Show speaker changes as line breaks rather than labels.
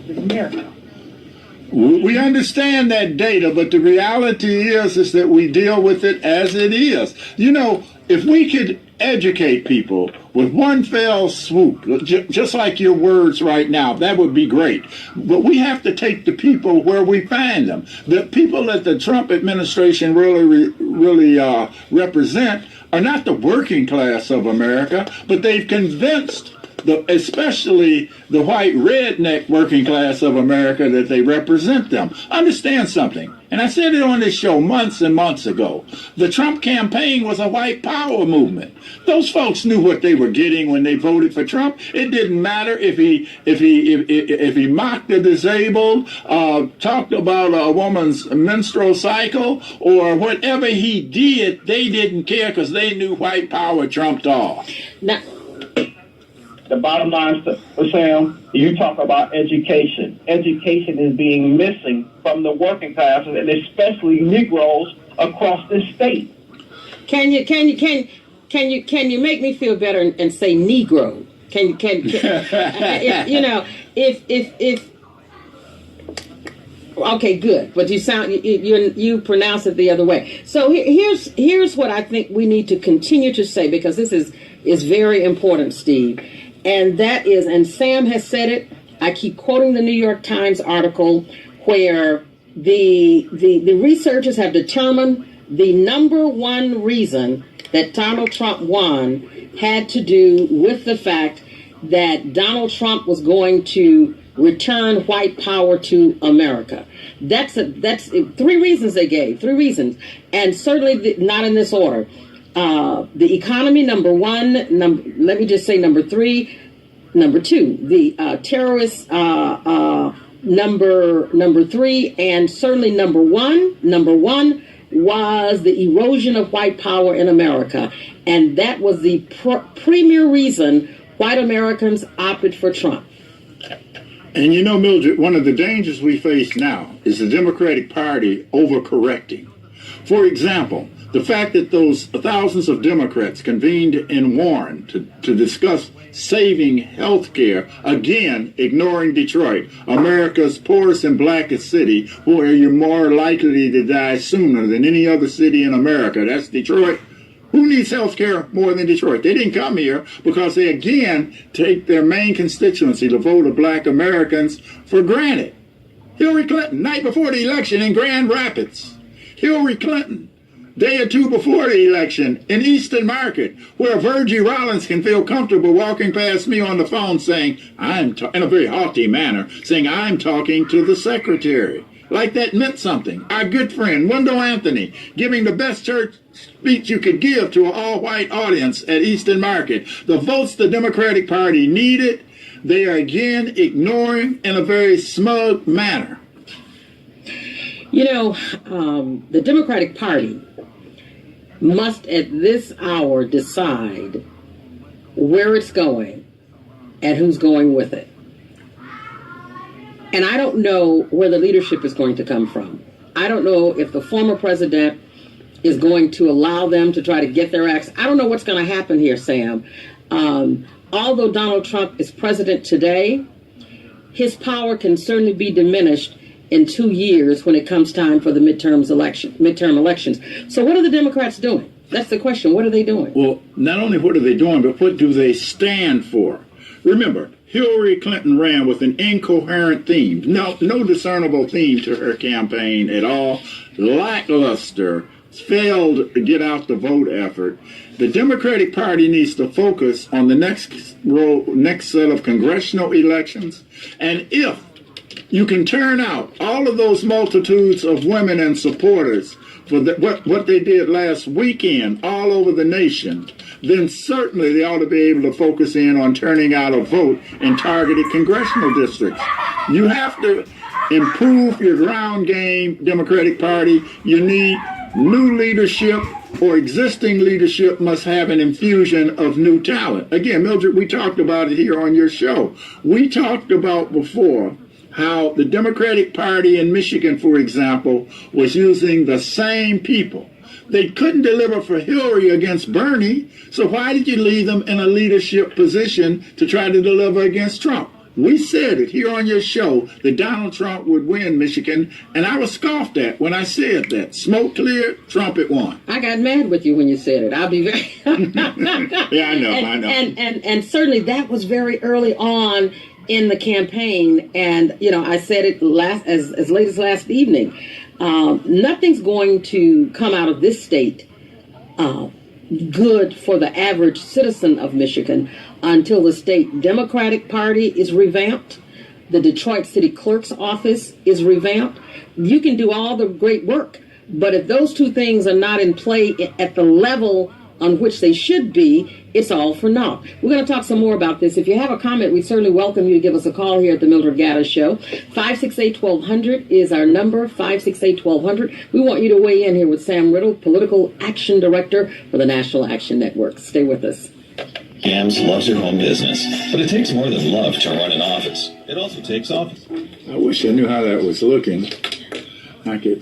in America.
We understand that data, but the reality is that we deal with it as it is. You know, if we could educate people with one fell swoop, just like your words right now, that would be great. But we have to take the people where we find them. The people that the Trump administration really represent are not the working class of America, but they've convinced especially the white redneck working class of America that they represent them. Understand something, and I said it on this show months and months ago. The Trump campaign was a white power movement. Those folks knew what they were getting when they voted for Trump. It didn't matter if he mocked the disabled, talked about a woman's menstrual cycle, or whatever he did. They didn't care because they knew white power trumped all.
Now,
the bottom line, Sam, you talk about education. Education is being missing from the working classes, and especially Negroes across this state.
Can you make me feel better and say Negro? You know, if okay, good, but you pronounce it the other way. So here's what I think we need to continue to say, because this is very important, Steve. And that is, and Sam has said it, I keep quoting the New York Times article where the researchers have determined the number one reason that Donald Trump won had to do with the fact that Donald Trump was going to return white power to America. That's 3 reasons they gave, 3 reasons, and certainly not in this order. The economy, number 1. Let me just say number 3. Number 2, the terrorists, number 3, and certainly number one was the erosion of white power in America, and that was the premier reason white Americans opted for Trump.
And you know, Mildred, one of the dangers we face now is the Democratic Party overcorrecting. For example, the fact that those thousands of Democrats convened in Warren to discuss saving health care, again, ignoring Detroit, America's poorest and blackest city, where you're more likely to die sooner than any other city in America. That's Detroit. Who needs health care more than Detroit? They didn't come here because they, again, take their main constituency, the vote of black Americans, for granted. Hillary Clinton, night before the election in Grand Rapids. Hillary Clinton, day or 2 before the election in Eastern Market, where Virgie Rollins can feel comfortable walking past me on the phone saying, in a very haughty manner, saying, I'm talking to the secretary. Like that meant something. Our good friend, Wendell Anthony, giving the best church speech you could give to an all-white audience at Eastern Market. The votes the Democratic Party needed, they are again ignoring in a very smug manner.
You know, the Democratic Party must at this hour decide where it's going and who's going with it. And I don't know where the leadership is going to come from. I don't know if the former president is going to allow them to try to get their acts. I don't know what's going to happen here, Sam. Although Donald Trump is president today, his power can certainly be diminished in 2 years when it comes time for the midterm elections. So what are the Democrats doing? That's the question. What are they doing?
Well, not only what are they doing, but what do they stand for? Remember, Hillary Clinton ran with an incoherent theme. No discernible theme to her campaign at all. Lackluster, failed to get out the vote effort. The Democratic Party needs to focus on the next set of congressional elections. And if you can turn out all of those multitudes of women and supporters for what they did last weekend all over the nation, then certainly they ought to be able to focus in on turning out a vote in targeted congressional districts. You have to improve your ground game, Democratic Party. You need new leadership, or existing leadership must have an infusion of new talent. Again, Mildred, we talked about it here on your show. We talked about before how the Democratic Party in Michigan, for example, was using the same people. They couldn't deliver for Hillary against Bernie, so why did you leave them in a leadership position to try to deliver against Trump? We said it here on your show that Donald Trump would win Michigan, and I was scoffed at when I said that. Smoke cleared, Trump had won.
I got mad with you when you said it. I'll be very.
Yeah, I know.
And certainly that was very early on in the campaign, and I said it as late as last evening. Nothing's going to come out of this state good for the average citizen of Michigan until the state Democratic Party is revamped, the Detroit City Clerk's office is revamped. You can do all the great work, but if those two things are not in play at the level on which they should be, it's all for naught. We're going to talk some more about this. If you have a comment, we certainly welcome you to give us a call here at the Mildred Gaddis Show. 568-1200 is our number, 568-1200. We want you to weigh in here with Sam Riddle, Political Action Director for the National Action Network. Stay with us.
Gams loves your home business, but it takes more than love to run an office. It also takes office.
I wish I knew how that was looking. I could